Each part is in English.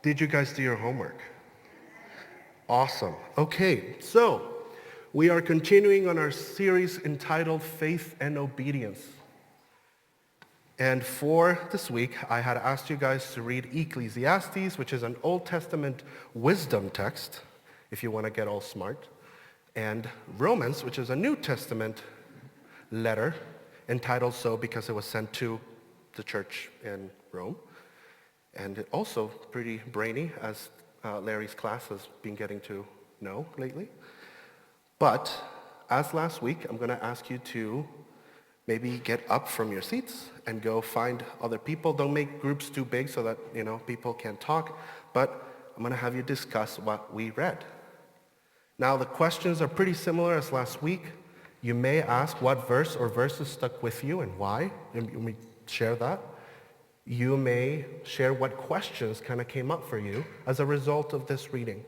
Did you guys do your homework? Awesome. Okay, so we are continuing on our series entitled Faith and Obedience. And for this week, I had asked you guys to read Ecclesiastes, which is an Old Testament wisdom text, if you want to get all smart, and Romans, which is a New Testament letter entitled so because it was sent to the church in Rome. And also pretty brainy, as Larry's class has been getting to know lately. But as last week, I'm going to ask you to maybe get up from your seats and go find other people. Don't make groups too big so that, people can't talk. But I'm going to have you discuss what we read. Now, the questions are pretty similar as last week. You may ask what verse or verses stuck with you and why, and we share that. You may share what questions kind of came up for you as a result of this reading.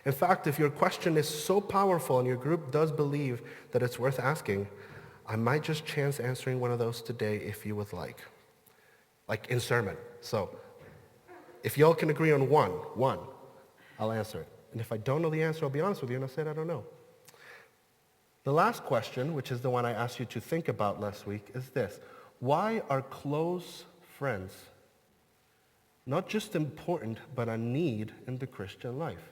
In fact, if your question is so powerful and your group does believe that it's worth asking, I might just chance answering one of those today if you would like in sermon. So if y'all can agree on one, I'll answer it. And if I don't know the answer, I'll be honest with you and I'll say I don't know. The last question, which is the one I asked you to think about last week, is this. Why are close friends not just important, but a need in the Christian life?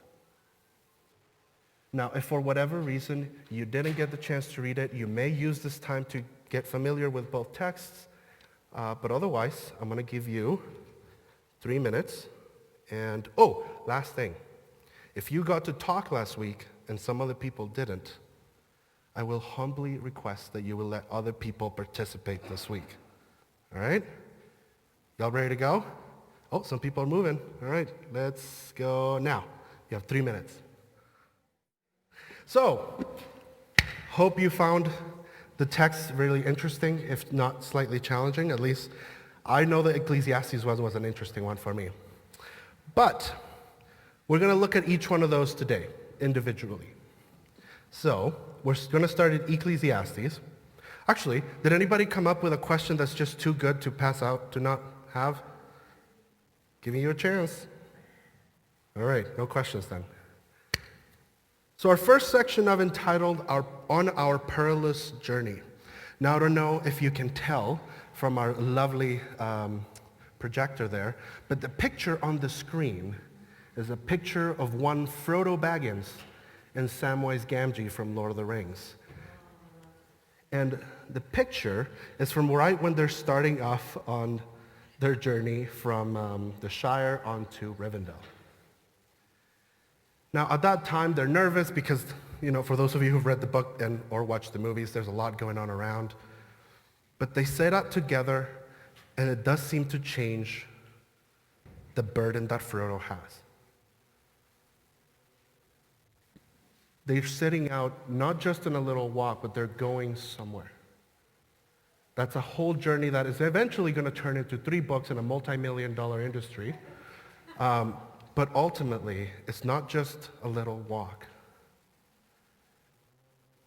Now, if for whatever reason you didn't get the chance to read it, you may use this time to get familiar with both texts, but otherwise, I'm going to give you 3 minutes. And, last thing. If you got to talk last week and some other people didn't, I will humbly request that you will let other people participate this week. All right? Y'all ready to go? Some people are moving. All right, let's go now. You have 3 minutes. So, hope you found the text really interesting, if not slightly challenging. At least I know that Ecclesiastes was an interesting one for me. But we're going to look at each one of those today, individually. So, we're going to start at Ecclesiastes. Actually, did anybody come up with a question that's just too good to pass out, to not have? Giving you a chance. All right, no questions then. So our first section I've entitled On Our Perilous Journey. Now I don't know if you can tell from our lovely projector there, but the picture on the screen is a picture of one Frodo Baggins and Samwise Gamgee from Lord of the Rings. And the picture is from right when they're starting off on their journey from the Shire onto Rivendell. Now, at that time, they're nervous because, for those of you who've read the book or watched the movies, there's a lot going on around. But they set out together, and it does seem to change the burden that Frodo has. They're setting out not just in a little walk, but they're going somewhere. That's a whole journey that is eventually going to turn into 3 books in a multi-million-dollar industry. But ultimately, it's not just a little walk.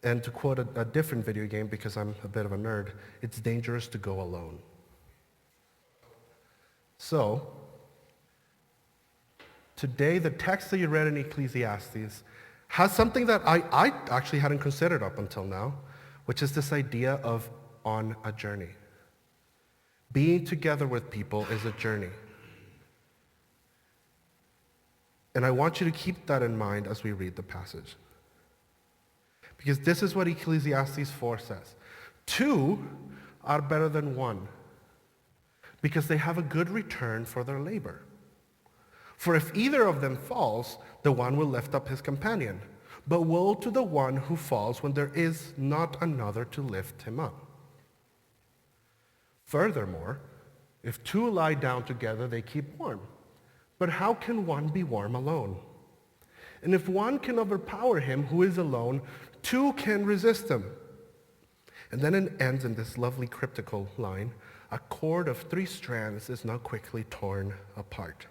And to quote a different video game, because I'm a bit of a nerd, it's dangerous to go alone. So, today, the text that you read in Ecclesiastes has something that I actually hadn't considered up until now, which is this idea of on a journey. Being together with people is a journey. And I want you to keep that in mind as we read the passage. Because this is what Ecclesiastes 4 says. 2 are better than 1, because they have a good return for their labor. For if either of them falls, the one will lift up his companion. But woe to the one who falls when there is not another to lift him up. Furthermore, if 2 lie down together, they keep warm. But how can one be warm alone? And if one can overpower him who is alone, 2 can resist him. And then it ends in this lovely cryptical line, a cord of 3 strands is not quickly torn apart.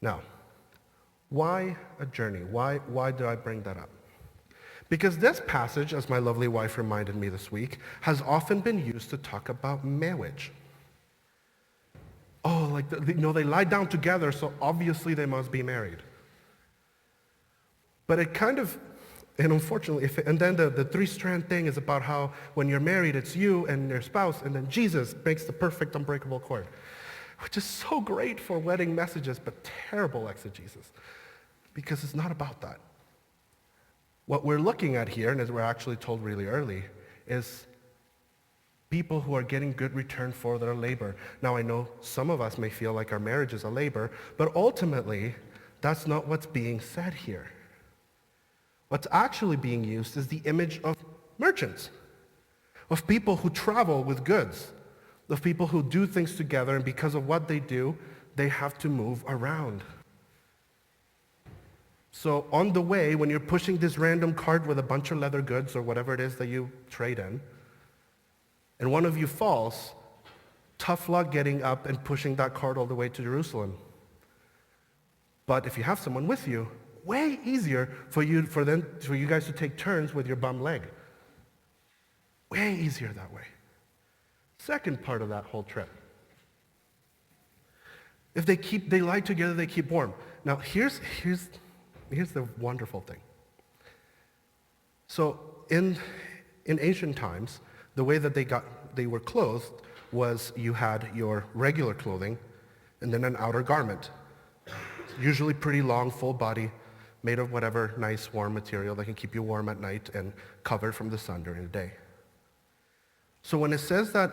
Now, why a journey? Why did I bring that up? Because this passage, as my lovely wife reminded me this week, has often been used to talk about marriage. like, they lie down together, so obviously they must be married. But it kind of, and unfortunately, and then the three-strand thing is about how when you're married, it's you and your spouse, and then Jesus makes the perfect unbreakable cord, which is so great for wedding messages, but terrible exegesis, because it's not about that. What we're looking at here, and as we're actually told really early, is people who are getting good return for their labor. Now, I know some of us may feel like our marriage is a labor, but ultimately, that's not what's being said here. What's actually being used is the image of merchants, of people who travel with goods, of people who do things together, and because of what they do, they have to move around. So on the way, when you're pushing this random cart with a bunch of leather goods or whatever it is that you trade in, and one of you falls, tough luck getting up and pushing that cart all the way to Jerusalem. But if you have someone with you, way easier for you guys to take turns with your bum leg. Way easier that way. Second part of that whole trip. If they lie together, they keep warm. Now here's the wonderful thing. So in ancient times, the way that they were clothed was you had your regular clothing and then an outer garment. Usually pretty long, full body, made of whatever nice warm material that can keep you warm at night and covered from the sun during the day. So when it says that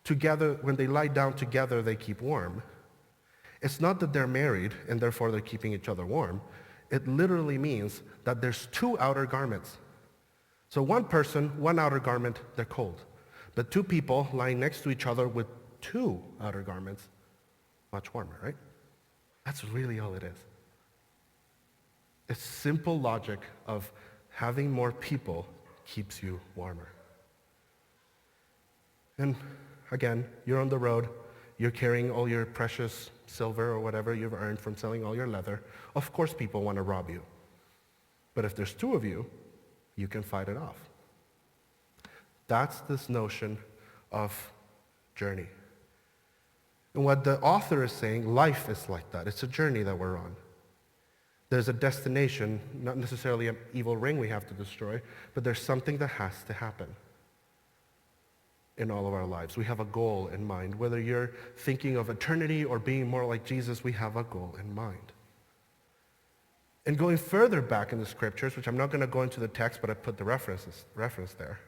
together, when they lie down together, they keep warm, it's not that they're married and therefore they're keeping each other warm. It literally means that there's two outer garments. So one person, one outer garment, they're cold. But two people lying next to each other with two outer garments, much warmer, right? That's really all it is. It's simple logic of having more people keeps you warmer. And again, you're on the road, you're carrying all your precious silver or whatever you've earned from selling all your leather. Of course people want to rob you. But if there's two of you, you can fight it off. That's this notion of journey. And what the author is saying, life is like that. It's a journey that we're on. There's a destination, not necessarily an evil ring we have to destroy, but there's something that has to happen in all of our lives. We have a goal in mind. Whether you're thinking of eternity or being more like Jesus, we have a goal in mind. And going further back in the scriptures, which I'm not going to go into the text, but I put the reference there,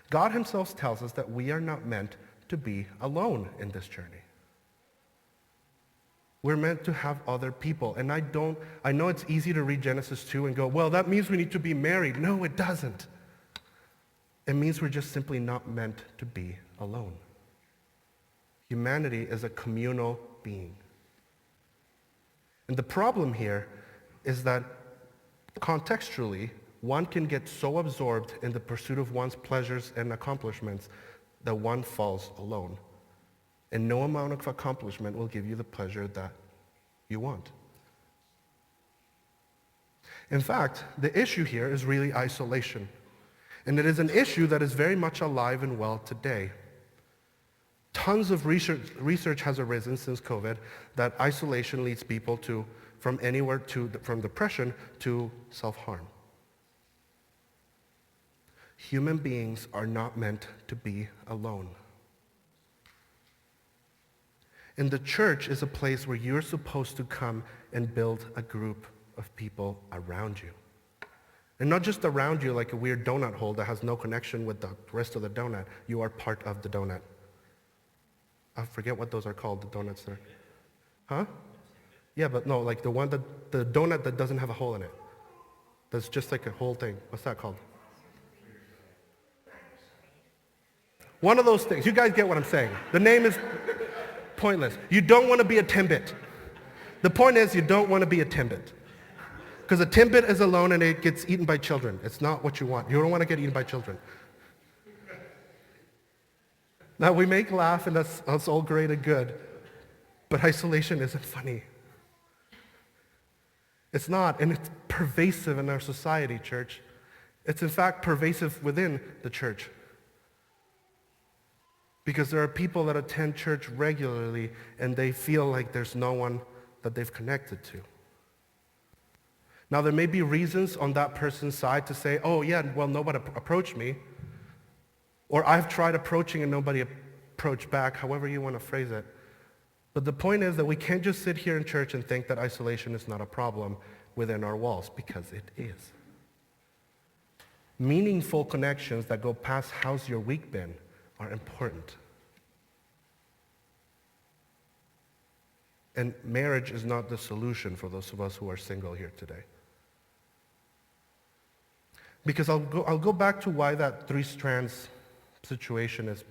God himself tells us that we are not meant to be alone in this journey. We're meant to have other people. And I know it's easy to read Genesis 2 and go, well, that means we need to be married. No, it doesn't. It means we're just simply not meant to be alone. Humanity is a communal being. And the problem here is that contextually, one can get so absorbed in the pursuit of one's pleasures and accomplishments that one falls alone. And no amount of accomplishment will give you the pleasure that you want. In fact, the issue here is really isolation. And it is an issue that is very much alive and well today. Tons of research has arisen since COVID that isolation leads people from depression to self-harm. Human beings are not meant to be alone. And the church is a place where you're supposed to come and build a group of people around you. And not just around you like a weird donut hole that has no connection with the rest of the donut. You are part of the donut. I forget what those are called, the donuts there. Huh? Yeah, but no, like the donut that doesn't have a hole in it. That's just like a whole thing. What's that called? One of those things. You guys get what I'm saying. The name is pointless. You don't want to be a Timbit. The point is you don't want to be a Timbit. Because a Timbit is alone and it gets eaten by children. It's not what you want. You don't want to get eaten by children. Now we make laugh and that's all great and good. But isolation isn't funny. It's not, and it's pervasive in our society, church. It's in fact pervasive within the church. Because there are people that attend church regularly and they feel like there's no one that they've connected to. Now, there may be reasons on that person's side to say, oh yeah, well, nobody approached me. Or I've tried approaching and nobody approached back, however you want to phrase it. But the point is that we can't just sit here in church and think that isolation is not a problem within our walls, because it is. Meaningful connections that go past how's your week been are important. And marriage is not the solution for those of us who are single here today. Because I'll go back to why that three strands situation is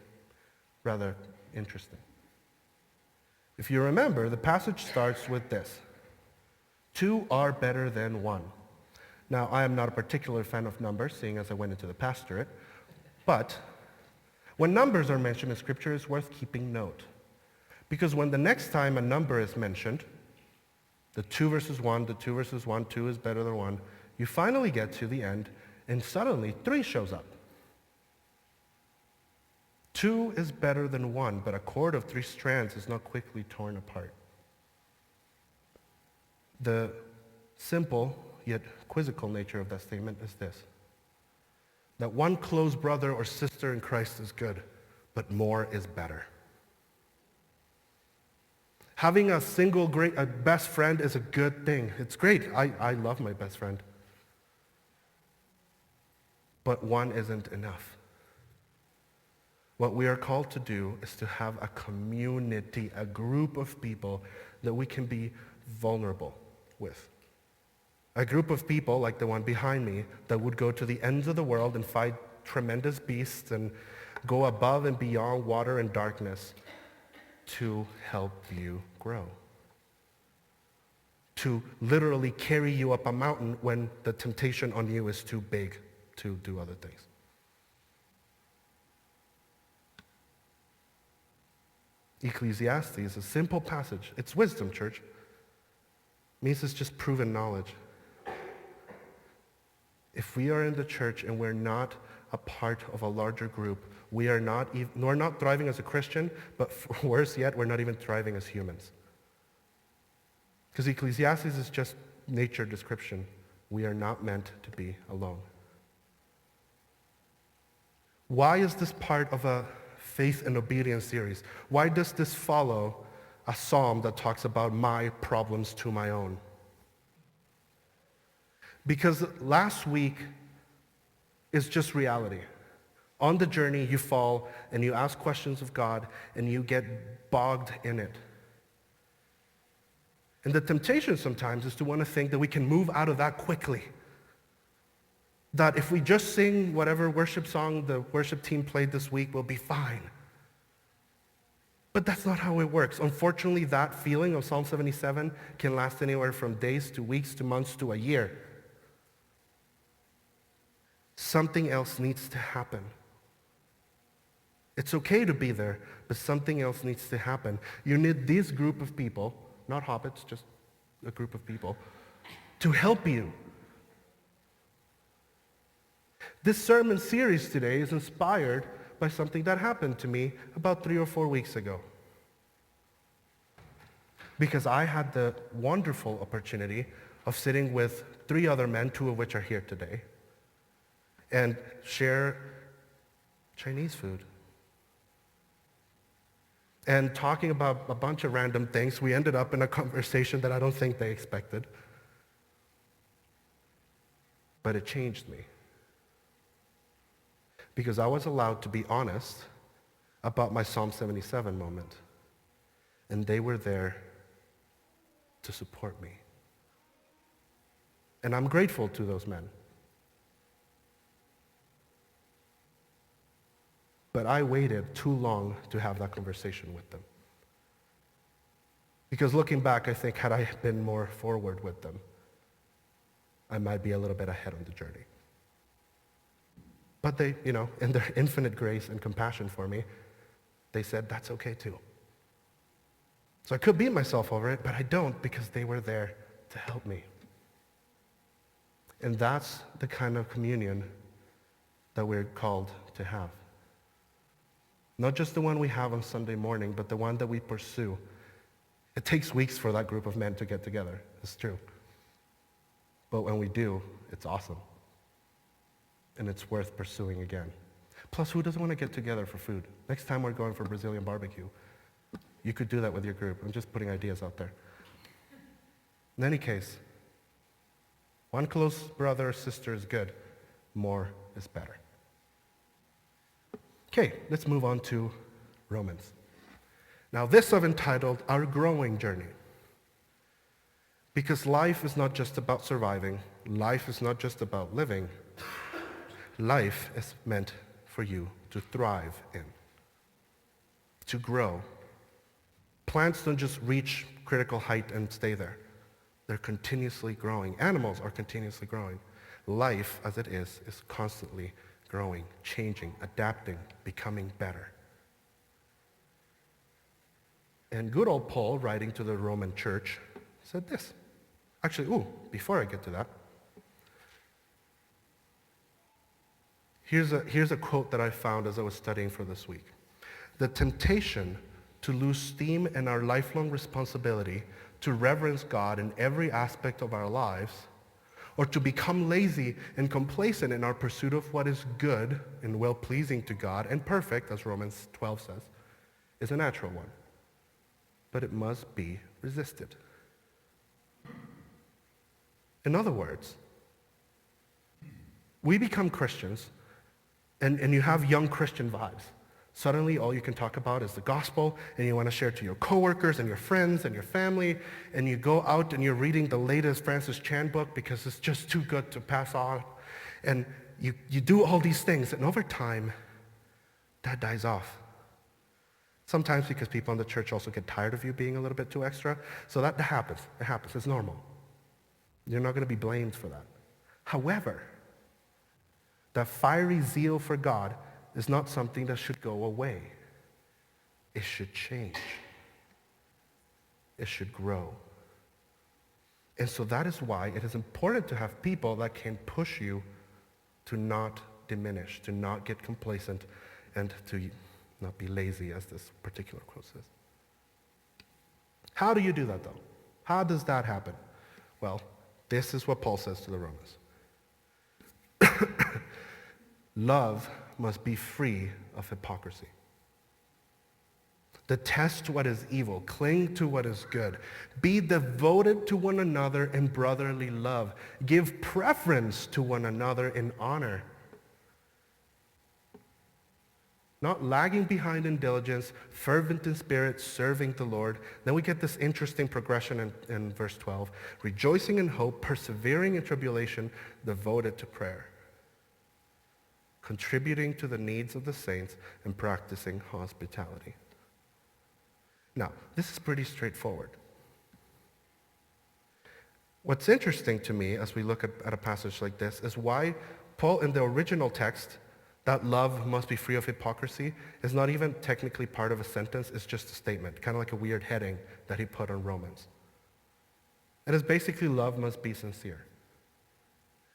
rather interesting. If you remember, the passage starts with this: two are better than one. Now, I am not a particular fan of numbers, seeing as I went into the pastorate, but when numbers are mentioned in Scripture, it's worth keeping note. Because when the next time a number is mentioned, the 2 versus 1, the 2 versus 1, 2 is better than 1, you finally get to the end, and suddenly 3 shows up. 2 is better than 1, but a cord of 3 strands is not quickly torn apart. The simple yet quizzical nature of that statement is this: that one close brother or sister in Christ is good, but more is better. Having a best friend is a good thing. It's great. I love my best friend. But one isn't enough. What we are called to do is to have a community, a group of people that we can be vulnerable with. A group of people like the one behind me that would go to the ends of the world and fight tremendous beasts and go above and beyond water and darkness to help you grow. To literally carry you up a mountain when the temptation on you is too big to do other things. Ecclesiastes is a simple passage. It's wisdom, church. It means it's just proven knowledge. If we are in the church and we're not a part of a larger group, we're not thriving as a Christian, but worse yet, we're not even thriving as humans. Because Ecclesiastes is just nature description. We are not meant to be alone. Why is this part of a faith and obedience series? Why does this follow a psalm that talks about my problems to my own? Because last week is just reality. On the journey, you fall and you ask questions of God and you get bogged in it. And the temptation sometimes is to want to think that we can move out of that quickly. That if we just sing whatever worship song the worship team played this week, we'll be fine. But that's not how it works. Unfortunately, that feeling of Psalm 77 can last anywhere from days to weeks to months to a year. Something else needs to happen. It's okay to be there, but something else needs to happen. You need this group of people, not hobbits, just a group of people, to help you. This sermon series today is inspired by something that happened to me about 3 or 4 weeks ago. Because I had the wonderful opportunity of sitting with 3 other men, 2 of which are here today, and share Chinese food. And talking about a bunch of random things, we ended up in a conversation that I don't think they expected. But it changed me. Because I was allowed to be honest about my Psalm 77 moment. And they were there to support me. And I'm grateful to those men. But I waited too long to have that conversation with them. Because looking back, I think had I been more forward with them, I might be a little bit ahead on the journey. But they, in their infinite grace and compassion for me, they said, that's okay too. So I could beat myself over it, but I don't, because they were there to help me. And that's the kind of communion that we're called to have. Not just the one we have on Sunday morning, but the one that we pursue. It takes weeks for that group of men to get together. It's true. But when we do, it's awesome. And it's worth pursuing again. Plus, who doesn't want to get together for food? Next time we're going for Brazilian barbecue, you could do that with your group. I'm just putting ideas out there. In any case, one close brother or sister is good. More is better. Okay, let's move on to Romans. Now this I've entitled Our Growing Journey. Because life is not just about surviving. Life is not just about living. Life is meant for you to thrive in, to grow. Plants don't just reach critical height and stay there. They're continuously growing. Animals are continuously growing. Life, as it is constantly growing, changing, adapting, becoming better. And good old Paul, writing to the Roman church, said this. Actually, before I get to that, here's a quote that I found as I was studying for this week. The temptation to lose steam in our lifelong responsibility to reverence God in every aspect of our lives, or to become lazy and complacent in our pursuit of what is good and well-pleasing to God and perfect, as Romans 12 says, is a natural one. But it must be resisted. In other words, we become Christians, and you have young Christian vibes. Suddenly, all you can talk about is the gospel, and you want to share it to your coworkers and your friends and your family, and you go out and you're reading the latest Francis Chan book because it's just too good to pass on. And you do all these things, and over time, that dies off. Sometimes because people in the church also get tired of you being a little bit too extra. So that happens. It happens. It's normal. You're not going to be blamed for that. However, that fiery zeal for God is not something that should go away. It should change. It should grow. And so that is why it is important to have people that can push you to not diminish, to not get complacent, and to not be lazy, as this particular quote says. How do you do that, though? How does that happen? Well, this is what Paul says to the Romans. Love must be free of hypocrisy. Detest what is evil. Cling to what is good. Be devoted to one another in brotherly love. Give preference to one another in honor. Not lagging behind in diligence, fervent in spirit, serving the Lord. Then we get this interesting progression in verse 12. Rejoicing in hope, persevering in tribulation, devoted to prayer. Contributing to the needs of the saints, and practicing hospitality. Now, this is pretty straightforward. What's interesting to me as we look at a passage like this is why Paul in the original text, that love must be free of hypocrisy, is not even technically part of a sentence. It's just a statement, kind of like a weird heading that he put on Romans. It is basically love must be sincere.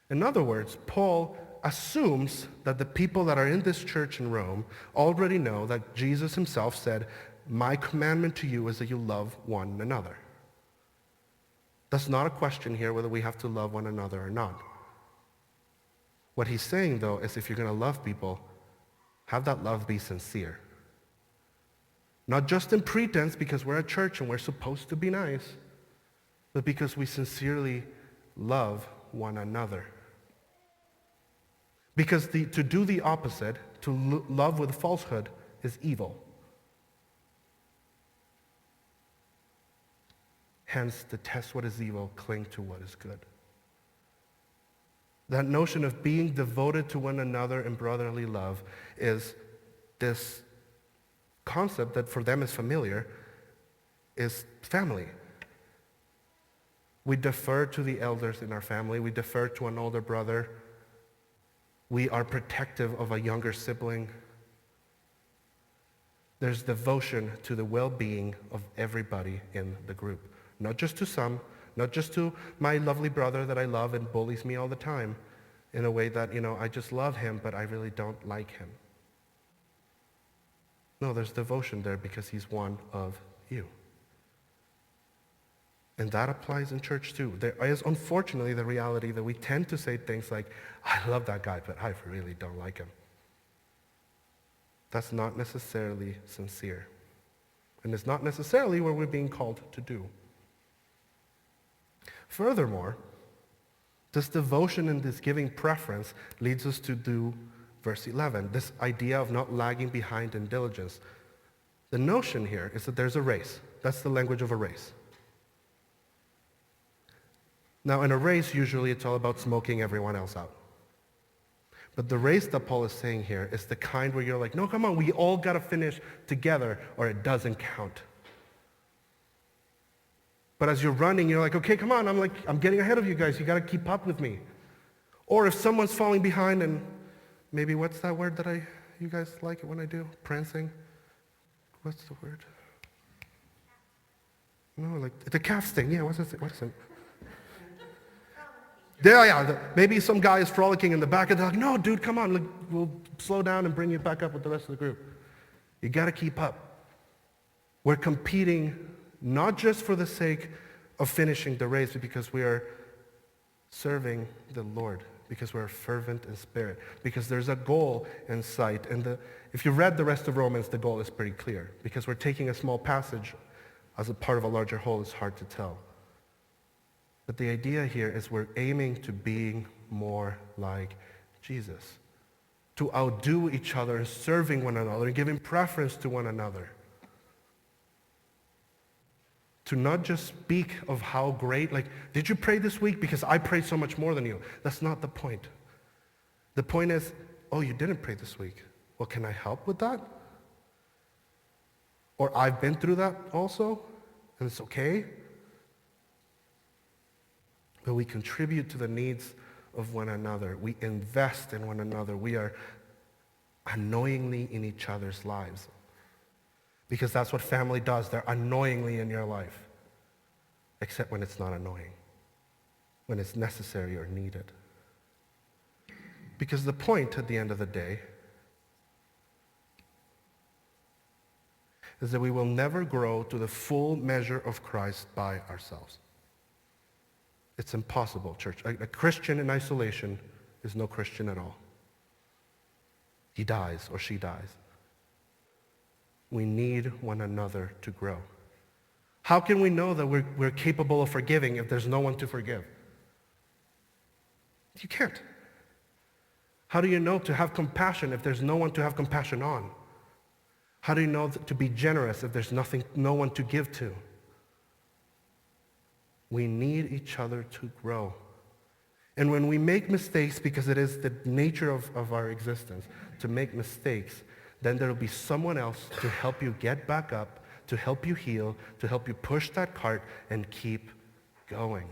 In other words, Paul assumes that the people that are in this church in Rome already know that Jesus himself said, "My commandment to you is that you love one another." That's not a question here whether we have to love one another or not. What he's saying, though, is if you're going to love people, have that love be sincere. Not just in pretense because we're a church and we're supposed to be nice, but because we sincerely love one another. Because to do the opposite, to love with falsehood, is evil. Hence, detest what is evil, cling to what is good. That notion of being devoted to one another in brotherly love is this concept that for them is familiar, is family. We defer to the elders in our family. We defer to an older brother. We are protective of a younger sibling. There's devotion to the well-being of everybody in the group. Not just to some, not just to my lovely brother that I love and bullies me all the time in a way that, I just love him, but I really don't like him. No, there's devotion there because he's one of you. And that applies in church too. There is unfortunately the reality that we tend to say things like, I love that guy, but I really don't like him. That's not necessarily sincere. And it's not necessarily what we're being called to do. Furthermore, this devotion and this giving preference leads us to do verse 11, this idea of not lagging behind in diligence. The notion here is that there's a race. That's the language of a race. Now, in a race, usually it's all about smoking everyone else out. But the race that Paul is saying here is the kind where you're like, no, come on, we all got to finish together or it doesn't count. But as you're running, you're like, okay, come on, I'm getting ahead of you guys. You got to keep up with me. Or if someone's falling behind and maybe what's that word that you guys like it when I do? Prancing? What's the word? No, like the calf sting. Yeah, what is it? Maybe some guy is frolicking in the back and they're like, no, dude, come on. We'll slow down and bring you back up with the rest of the group. You got to keep up. We're competing not just for the sake of finishing the race, but because we are serving the Lord, because we're fervent in spirit, because there's a goal in sight. And if you read the rest of Romans, the goal is pretty clear. Because we're taking a small passage as a part of a larger whole, it's hard to tell. But the idea here is we're aiming to being more like Jesus, to outdo each other in serving one another and giving preference to one another. To not just speak of how great, like, did you pray this week? Because I prayed so much more than you. That's not the point. The point is, oh, you didn't pray this week. Well, can I help with that? Or I've been through that also, and it's okay. But we contribute to the needs of one another. We invest in one another. We are unknowingly in each other's lives. Because that's what family does. They're unknowingly in your life. Except when it's not annoying. When it's necessary or needed. Because the point at the end of the day is that we will never grow to the full measure of Christ by ourselves. It's impossible, church. A Christian in isolation is no Christian at all. He dies or she dies. We need one another to grow. How can we know that we're capable of forgiving if there's no one to forgive? You can't. How do you know to have compassion if there's no one to have compassion on? How do you know to be generous if there's no one to give to? We need each other to grow. And when we make mistakes, because it is the nature of our existence to make mistakes, then there will be someone else to help you get back up, to help you heal, to help you push that cart and keep going.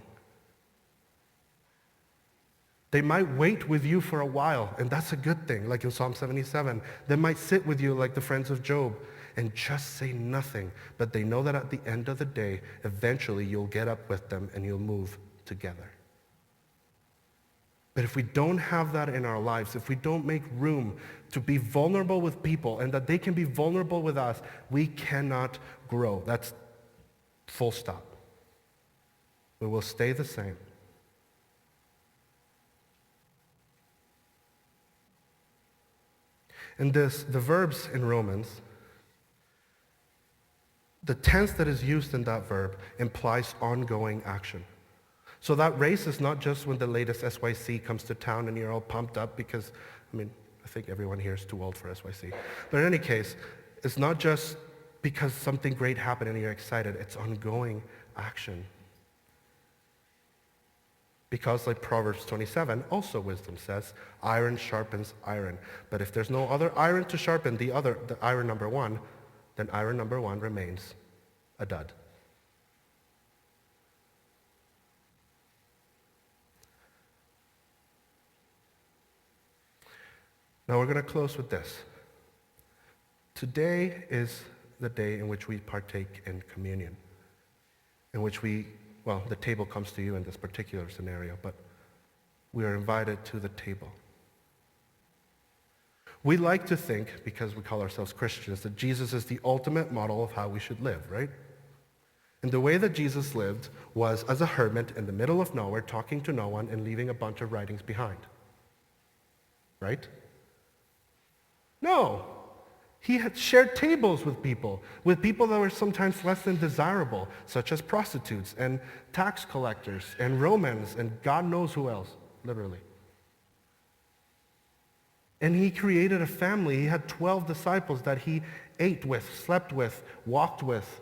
They might wait with you for a while, and that's a good thing, like in Psalm 77. They might sit with you like the friends of Job and just say nothing, but they know that at the end of the day, eventually you'll get up with them and you'll move together. But if we don't have that in our lives, if we don't make room to be vulnerable with people and that they can be vulnerable with us, we cannot grow. That's full stop. We will stay the same. And the verbs in Romans, the tense that is used in that verb implies ongoing action. So that race is not just when the latest SYC comes to town and you're all pumped up because, I think everyone here is too old for SYC. But in any case, it's not just because something great happened and you're excited. It's ongoing action. Because like Proverbs 27, also wisdom says, iron sharpens iron. But if there's no other iron to sharpen the iron number one, then iron number one remains a dud. Now we're going to close with this. Today is the day in which we partake in communion, in which the table comes to you in this particular scenario, but we are invited to the table. We like to think, because we call ourselves Christians, that Jesus is the ultimate model of how we should live, right? And the way that Jesus lived was as a hermit in the middle of nowhere, talking to no one and leaving a bunch of writings behind. Right? No. He had shared tables with people that were sometimes less than desirable, such as prostitutes and tax collectors and Romans and God knows who else, literally. And he created a family. He had 12 disciples that he ate with, slept with, walked with.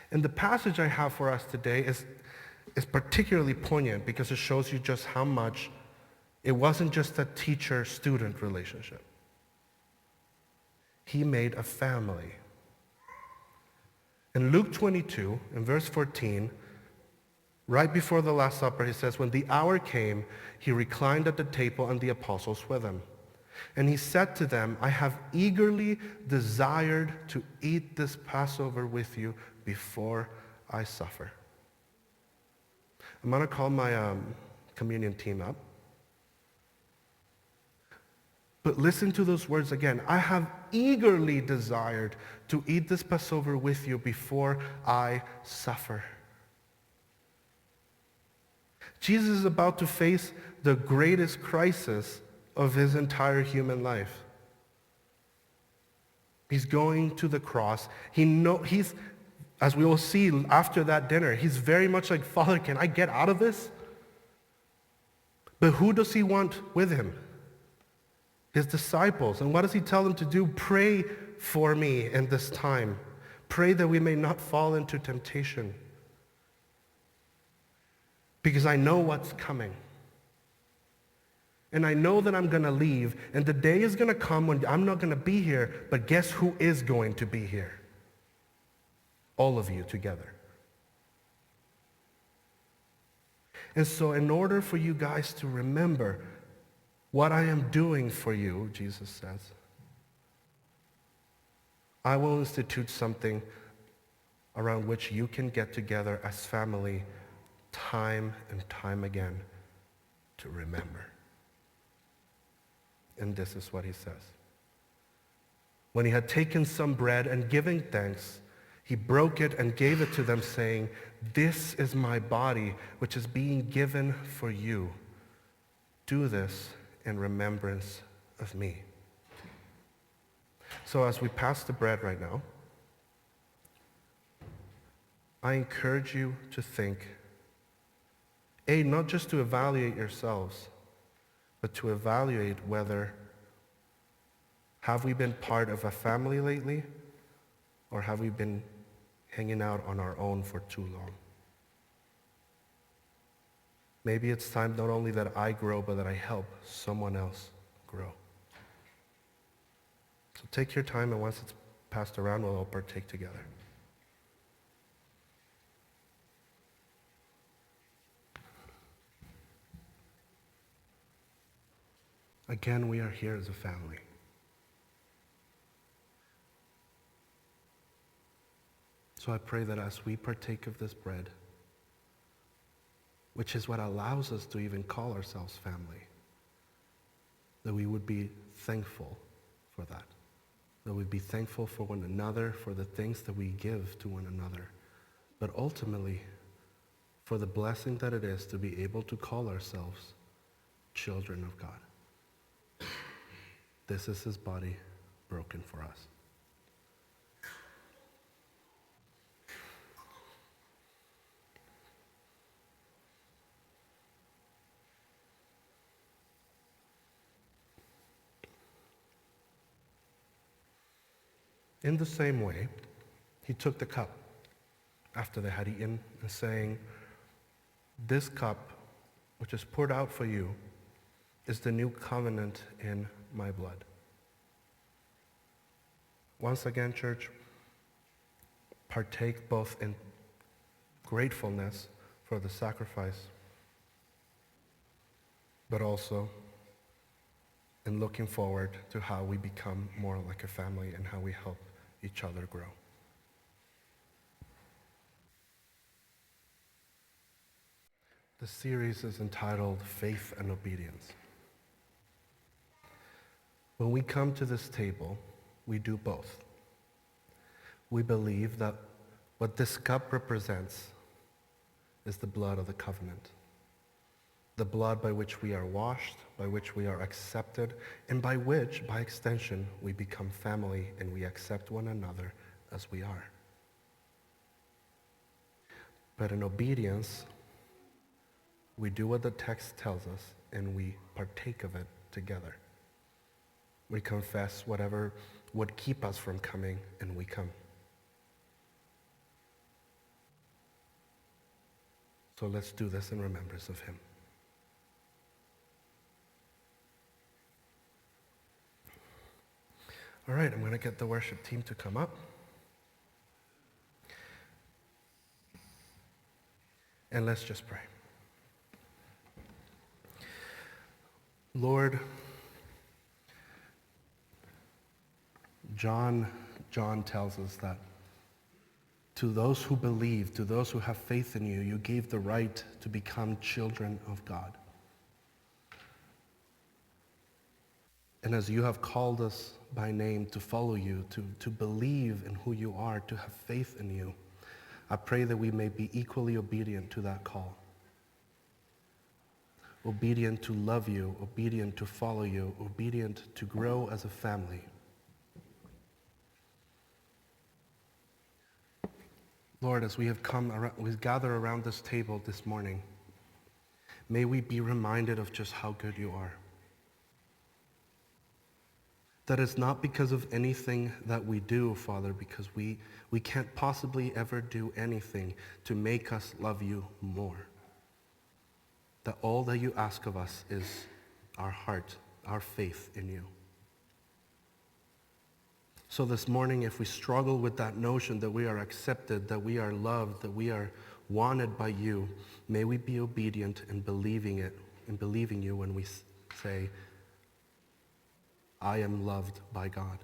And the passage I have for us today is particularly poignant because it shows you just how much it wasn't just a teacher-student relationship. He made a family. In Luke 22, in verse 14, right before the Last Supper, he says, when the hour came, he reclined at the table and the apostles with him. And he said to them, I have eagerly desired to eat this Passover with you before I suffer. I'm going to call my communion team up. But listen to those words again. I have eagerly desired to eat this Passover with you before I suffer. Jesus is about to face the greatest crisis of his entire human life. He's going to the cross. He's, as we will see after that dinner, he's very much like, Father, can I get out of this? But who does he want with him? His disciples. And what does he tell them to do? Pray for me in this time. Pray that we may not fall into temptation. Because I know what's coming. And I know that I'm going to leave. And the day is going to come when I'm not going to be here. But guess who is going to be here? All of you together. And so in order for you guys to remember what I am doing for you, Jesus says, I will institute something around which you can get together as family time and time again to remember. And this is what he says. When he had taken some bread and giving thanks, he broke it and gave it to them, saying, this is my body, which is being given for you. Do this in remembrance of me. So as we pass the bread right now, I encourage you to think, not just to evaluate yourselves, but to evaluate whether have we been part of a family lately, or have we been hanging out on our own for too long? Maybe it's time not only that I grow, but that I help someone else grow. So take your time, and once it's passed around, we'll all partake together. Again, we are here as a family. So I pray that as we partake of this bread, which is what allows us to even call ourselves family, that we would be thankful for that. That we'd be thankful for one another, for the things that we give to one another, but ultimately for the blessing that it is to be able to call ourselves children of God. This is his body broken for us. In the same way, he took the cup after they had eaten and saying, this cup, which is poured out for you, is the new covenant in my blood. Once again, church, partake both in gratefulness for the sacrifice, but also in looking forward to how we become more like a family and how we help each other grow. The series is entitled Faith and Obedience. When we come to this table, we do both. We believe that what this cup represents is the blood of the covenant. The blood by which we are washed, by which we are accepted, and by which, by extension, we become family and we accept one another as we are. But in obedience, we do what the text tells us and we partake of it together. We confess whatever would keep us from coming, and we come. So let's do this in remembrance of him. All right, I'm going to get the worship team to come up. And let's just pray. Lord, John tells us that to those who believe, to those who have faith in you, you gave the right to become children of God. And as you have called us by name to follow you, to believe in who you are, to have faith in you, I pray that we may be equally obedient to that call. Obedient to love you, obedient to follow you, obedient to grow as a family. Lord, as we have we gather around this table this morning, may we be reminded of just how good you are. That is not because of anything that we do, Father, because we can't possibly ever do anything to make us love you more. That all that you ask of us is our heart, our faith in you. So this morning, if we struggle with that notion that we are accepted, that we are loved, that we are wanted by you, may we be obedient in believing it, in believing you when we say, I am loved by God.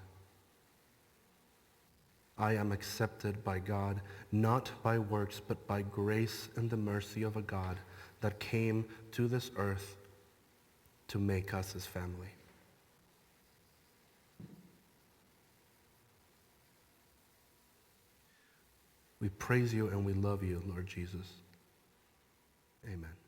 I am accepted by God, not by works, but by grace and the mercy of a God that came to this earth to make us his family. We praise you and we love you, Lord Jesus. Amen.